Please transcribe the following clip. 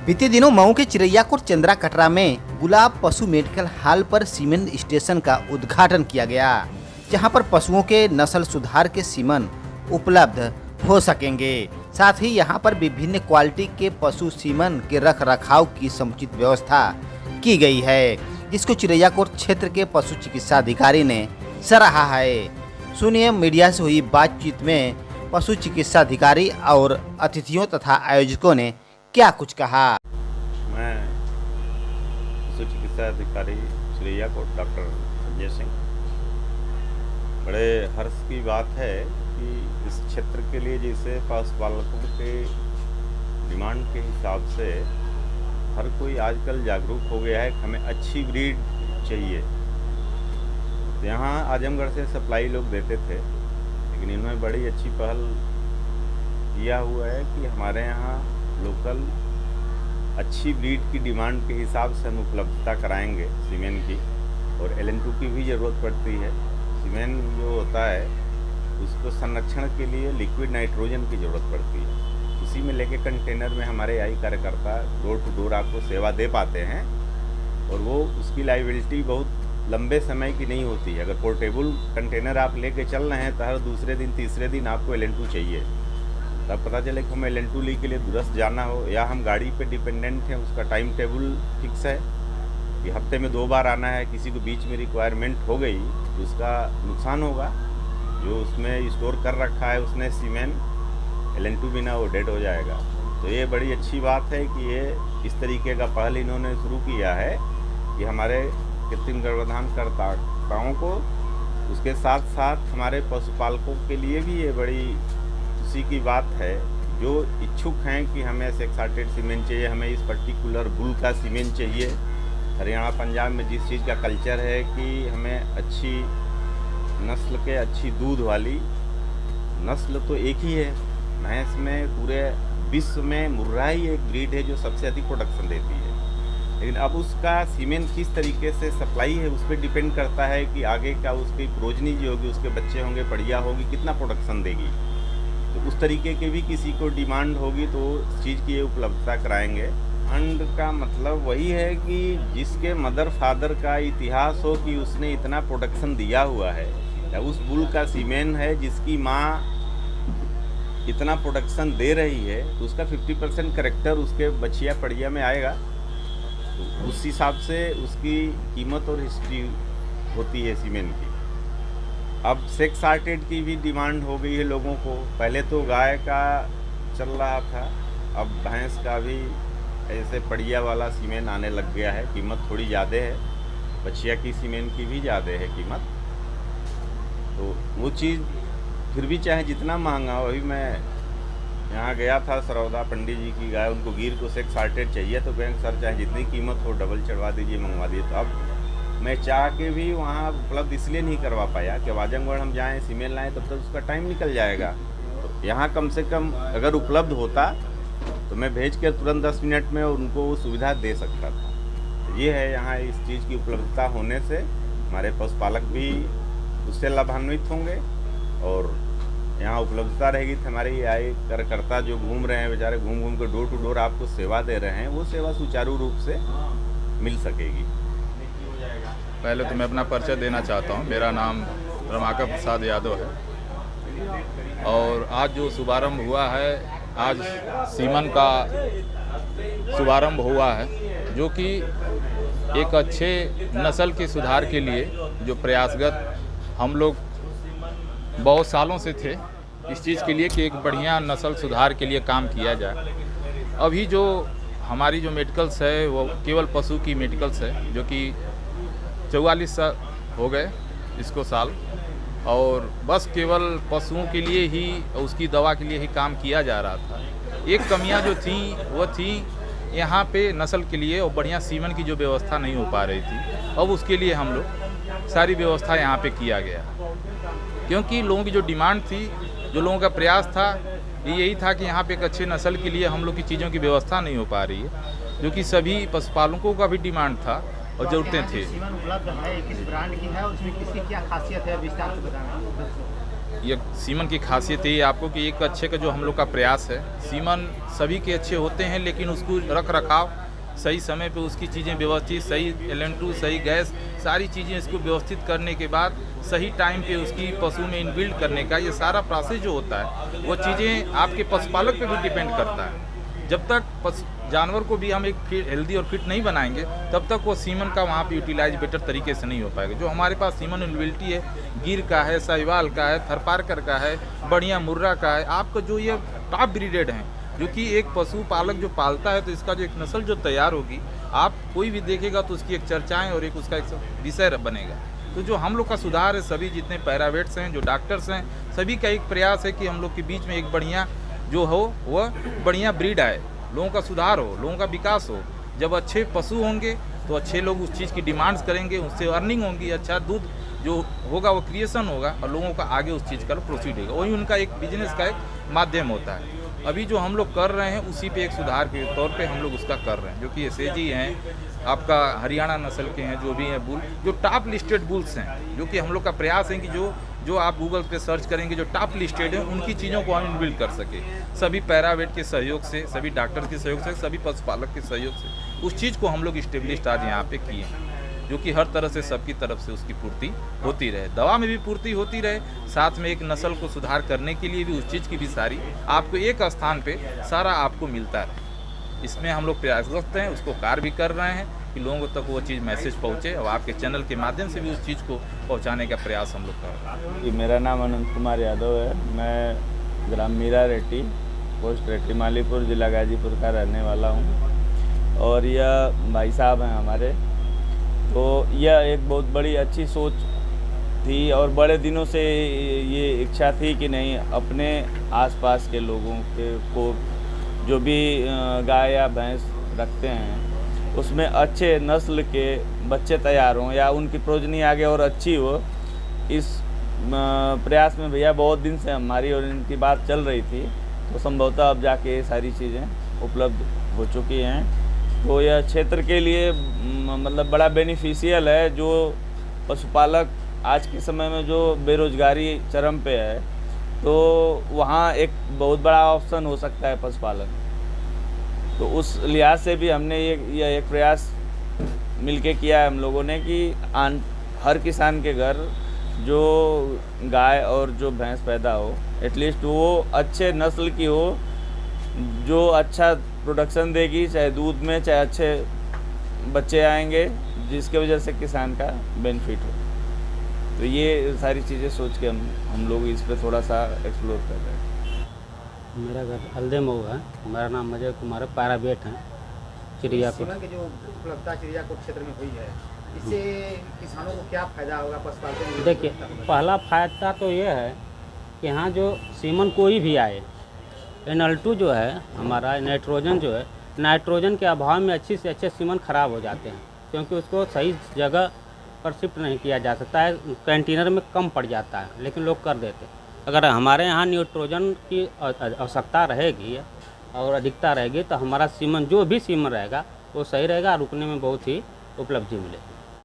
बीते दिनों मऊ के चिरैयाकोट चंद्रा कटरा में गुलाब पशु मेडिकल हॉल पर सीमेन स्टेशन का उद्घाटन किया गया, जहां पर पशुओं के नस्ल सुधार के सीमन उपलब्ध हो सकेंगे। साथ ही यहां पर विभिन्न क्वालिटी के पशु सीमन के रख रखाव की समुचित व्यवस्था की गई है, जिसको चिरैयाकोट क्षेत्र के पशु चिकित्सा अधिकारी ने सराहा है। सुनिए मीडिया से हुई बातचीत में पशु चिकित्सा अधिकारी और अतिथियों तथा आयोजकों ने क्या कुछ कहा। मैं पशु चिकित्सा अधिकारी चिरैयाकोट डॉक्टर संजय सिंह। बड़े हर्ष की बात है कि इस क्षेत्र के लिए जैसे पशुपालकों के डिमांड के हिसाब से हर कोई आजकल जागरूक हो गया है कि हमें अच्छी ब्रीड चाहिए। तो यहाँ आजमगढ़ से सप्लाई लोग देते थे, लेकिन इन्होंने बड़ी अच्छी पहल किया हुआ है कि हमारे यहाँ लोकल अच्छी ब्रीड की डिमांड के हिसाब से हम उपलब्धता कराएंगे सीमेन की। और LN2 की भी ज़रूरत पड़ती है। सीमेन जो होता है उसको संरक्षण के लिए लिक्विड नाइट्रोजन की ज़रूरत पड़ती है। इसी में लेके कंटेनर में हमारे आई कार्यकर्ता डोर टू डोर आपको सेवा दे पाते हैं, और वो उसकी लाइबिलिटी बहुत लंबे समय की नहीं होती है। अगर पोर्टेबल कंटेनर आप लेके चल रहे हैं तो हर दूसरे दिन तीसरे दिन आपको LN2 चाहिए। तब पता चले कि हमें LN2 ली के लिए दूरस्थ जाना हो, या हम गाड़ी पे डिपेंडेंट हैं, उसका टाइम टेबल फिक्स है कि हफ्ते में 2 बार आना है, किसी को बीच में रिक्वायरमेंट हो गई तो उसका नुकसान होगा। जो उसमें स्टोर कर रखा है उसने सीमेन, LN2 बिना वो डेड हो जाएगा। तो ये बड़ी अच्छी बात है कि ये इस तरीके का पहल इन्होंने शुरू किया है कि हमारे कृत्रिम गर्भाधान करताओं को, उसके साथ साथ हमारे पशुपालकों के लिए भी ये बड़ी खुशी की बात है। जो इच्छुक हैं कि हमें सेक्साटेड सीमेन चाहिए, हमें इस पर्टिकुलर बुल का सीमेन चाहिए। हरियाणा पंजाब में जिस चीज़ का कल्चर है कि हमें अच्छी नस्ल के अच्छी दूध वाली नस्ल तो एक ही है भैंस में, पूरे विश्व में मुर्रा ही एक ब्रीड है जो सबसे अधिक प्रोडक्शन देती है। लेकिन अब उसका सीमेन किस तरीके से सप्लाई है उस पर डिपेंड करता है कि आगे का उसकी प्रोजनी जो होगी, उसके बच्चे होंगे, बढ़िया होगी, कितना प्रोडक्शन देगी। तो उस तरीके के भी किसी को डिमांड होगी तो उस चीज़ की ये उपलब्धता कराएंगे। फंड का मतलब वही है कि जिसके मदर फादर का इतिहास हो कि उसने इतना प्रोडक्शन दिया हुआ है, या उस बुल का सीमेन है जिसकी माँ इतना प्रोडक्शन दे रही है, तो उसका 50% करेक्टर उसके बचिया पड़िया में आएगा। तो उस हिसाब से उसकी कीमत और हिस्ट्री होती है सीमेन की। अब सेक्साटेड की भी डिमांड हो गई है लोगों को। पहले तो गाय का चल रहा था, अब भैंस का भी ऐसे पड़िया वाला सीमेन आने लग गया है। कीमत थोड़ी ज़्यादा है, बछिया की सीमेन की भी ज़्यादा है कीमत। तो वो चीज़ फिर भी चाहे जितना महंगा हो। अभी मैं यहाँ गया था सरौदा, पंडित जी की गाय, उनको गिर को सेक्साटेड चाहिए तो बैंक सर चाहे जितनी कीमत हो डबल चढ़वा दीजिए, मंगवा दीजिए। तो अब मैं चाह के भी वहाँ उपलब्ध इसलिए नहीं करवा पाया कि आजमगढ़ हम जाएँ सीमेन लाएँ तब तक उसका टाइम निकल जाएगा। तो यहाँ कम से कम अगर उपलब्ध होता तो मैं भेज कर तुरंत 10 मिनट में उनको वो सुविधा दे सकता था। तो ये है यहाँ इस चीज़ की उपलब्धता होने से हमारे पशुपालक भी उससे लाभान्वित होंगे, और यहाँ उपलब्धता रहेगी तो हमारे आए कार्यकर्ता जो घूम रहे हैं बेचारे, घूम घूम कर डोर टू डोर आपको सेवा दे रहे हैं, वो सेवा सुचारू रूप से मिल सकेगी। पहले तो मैं अपना परिचय देना चाहता हूँ। मेरा नाम रमाकांत प्रसाद यादव है, और आज जो शुभारंभ हुआ है, आज सीमन का शुभारंभ हुआ है, जो कि एक अच्छे नस्ल के सुधार के लिए जो प्रयासगत हम लोग बहुत सालों से थे इस चीज़ के लिए कि एक बढ़िया नस्ल सुधार के लिए काम किया जाए। अभी जो हमारी जो मेडिकल्स है वो केवल पशु की मेडिकल्स है, जो कि 44 साल हो गए इसको साल, और बस केवल पशुओं के लिए ही, उसकी दवा के लिए ही काम किया जा रहा था। एक कमियां जो थी वो थी यहाँ पे नस्ल के लिए और बढ़िया सीमन की जो व्यवस्था नहीं हो पा रही थी। अब उसके लिए हम लोग सारी व्यवस्था यहाँ पे किया गया, क्योंकि लोगों की जो डिमांड थी, जो लोगों का प्रयास था, यही था कि यहाँ पे एक अच्छे नस्ल के लिए हम लोग की चीज़ों की व्यवस्था नहीं हो पा रही है, जो कि सभी पशुपालकों का भी डिमांड था और ज़रूरतें थी। सीमेन उपलब्ध है, किस ब्रांड की है, उसमें किसकी क्या खासियत है, विस्तार से बताना। ये सीमन की खासियत ये आपको कि एक अच्छे का जो हम लोग का प्रयास है, सीमन सभी के अच्छे होते हैं, लेकिन उसको रख रखाव सही समय पे उसकी चीज़ें व्यवस्थित, सही LN2, सही गैस, सारी चीज़ें इसको व्यवस्थित करने के बाद सही टाइम पे उसकी पशु में इनबिल्ड करने का ये सारा प्रोसेस जो होता है, वो चीज़ें आपके पशुपालक पे भी डिपेंड करता है। जब तक जानवर को भी हम एक हेल्दी और फिट नहीं बनाएंगे, तब तक वो सीमन का वहाँ पे यूटिलाइज बेटर तरीके से नहीं हो पाएगा। जो हमारे पास सीमन अवेलेबिलिटी है, गिर का है, साहिवाल का है, थरपारकर का है, बढ़िया मुर्रा का है, आपका जो ये टॉप ब्रीडेड हैं, जो कि एक पशुपालक जो पालता है तो इसका जो एक नस्ल जो तैयार होगी, आप कोई भी देखेगा तो उसकी एक चर्चाएँ और एक उसका एक विषय बनेगा। तो जो हम लोग का सुधार है, सभी जितने पैरावेट्स हैं, जो डॉक्टर्स हैं, सभी का एक प्रयास है कि हम लोग के बीच में एक बढ़िया जो हो वह बढ़िया ब्रीड आए, लोगों का सुधार हो, लोगों का विकास हो। जब अच्छे पशु होंगे तो अच्छे लोग उस चीज़ की डिमांड्स करेंगे, उससे अर्निंग होगी, अच्छा दूध जो होगा वो क्रिएशन होगा और लोगों का आगे उस चीज़ का प्रोसीड होगा, वही उनका एक बिजनेस का एक माध्यम होता है। अभी जो हम लोग कर रहे हैं उसी पे एक सुधार के तौर पे हम लोग उसका कर रहे हैं, जो कि SAG हैं, आपका हरियाणा नस्ल के हैं, जो भी हैं बुल, जो टॉप लिस्टेड बुल्स हैं, जो कि हम लोग का प्रयास है कि जो आप गूगल पे सर्च करेंगे जो टॉप लिस्टेड हैं, उनकी चीज़ों को हम इनबिल्ड कर सके। सभी पैरावेट के सहयोग से, सभी डॉक्टर के सहयोग से, सभी पशुपालक के सहयोग से उस चीज़ को हम लोग इस्टेब्लिश्ड आज यहाँ पे किए हैं, जो कि हर तरह से सबकी तरफ से उसकी पूर्ति होती रहे, दवा में भी पूर्ति होती रहे, साथ में एक नस्ल को सुधार करने के लिए भी उस चीज़ की भी सारी आपको एक स्थान पे सारा आपको मिलता है। इसमें हम लोग प्रयासरत हैं, उसको कार्य भी कर रहे हैं कि लोगों तक वो चीज़ मैसेज पहुँचे और आपके चैनल के माध्यम से भी उस चीज़ को पहुँचाने का प्रयास हम लोग कर रहे हैं। जी, मेरा नाम अनंत कुमार यादव है। मैं ग्राम मीरा रेड्डी, पोस्ट रेड्डी मालीपुर, जिला गाजीपुर का रहने वाला हूँ। और यह भाई साहब हैं हमारे, तो यह एक बहुत बड़ी अच्छी सोच थी और बड़े दिनों से ये इच्छा थी कि नहीं, अपने आसपास के लोगों को जो भी गाय या भैंस रखते हैं उसमें अच्छे नस्ल के बच्चे तैयार हों या उनकी प्रोजनी आगे और अच्छी हो। इस प्रयास में भैया बहुत दिन से हमारी और इनकी बात चल रही थी, तो संभवतः अब जाके ये सारी चीज़ें उपलब्ध हो चुकी हैं। तो यह क्षेत्र के लिए मतलब बड़ा बेनिफिशियल है। जो पशुपालक आज के समय में जो बेरोजगारी चरम पे है, तो वहाँ एक बहुत बड़ा ऑप्शन हो सकता है पशुपालन। तो उस लिहाज से भी हमने ये एक प्रयास मिलके किया है हम लोगों ने कि हर किसान के घर जो गाय और जो भैंस पैदा हो, एटलीस्ट वो अच्छे नस्ल की हो, जो अच्छा प्रोडक्शन देगी, चाहे दूध में, चाहे अच्छे बच्चे आएंगे, जिसके वजह से किसान का बेनिफिट हो। तो ये सारी चीज़ें सोच के हम लोग इस पर थोड़ा सा एक्सप्लोर कर रहे हैं। मेरा घर हल्दे मऊ है। मेरा नाम अजय कुमार है। पैरावेट हैं चिड़ियाकोट। सीमन की जो उपलब्धता चिड़ियाकोट क्षेत्र में हुई है, इससे किसानों को क्या फायदा होगा पशुपालकों को? देखिए, पहला फायदा तो ये है कि यहाँ जो सीमन कोई भी आए, NL2 जो है हमारा नाइट्रोजन जो है, नाइट्रोजन के अभाव में अच्छी से अच्छे सीमन खराब हो जाते हैं, क्योंकि उसको सही जगह पर शिफ्ट नहीं किया जा सकता है, कंटेनर में कम पड़ जाता है, लेकिन लोग कर देते हैं। अगर हमारे यहाँ नाइट्रोजन की आवश्यकता रहेगी और अधिकता रहेगी, तो हमारा सीमन जो भी सीमन रहेगा वो सही रहेगा, रुकने में बहुत ही उपलब्धि मिले।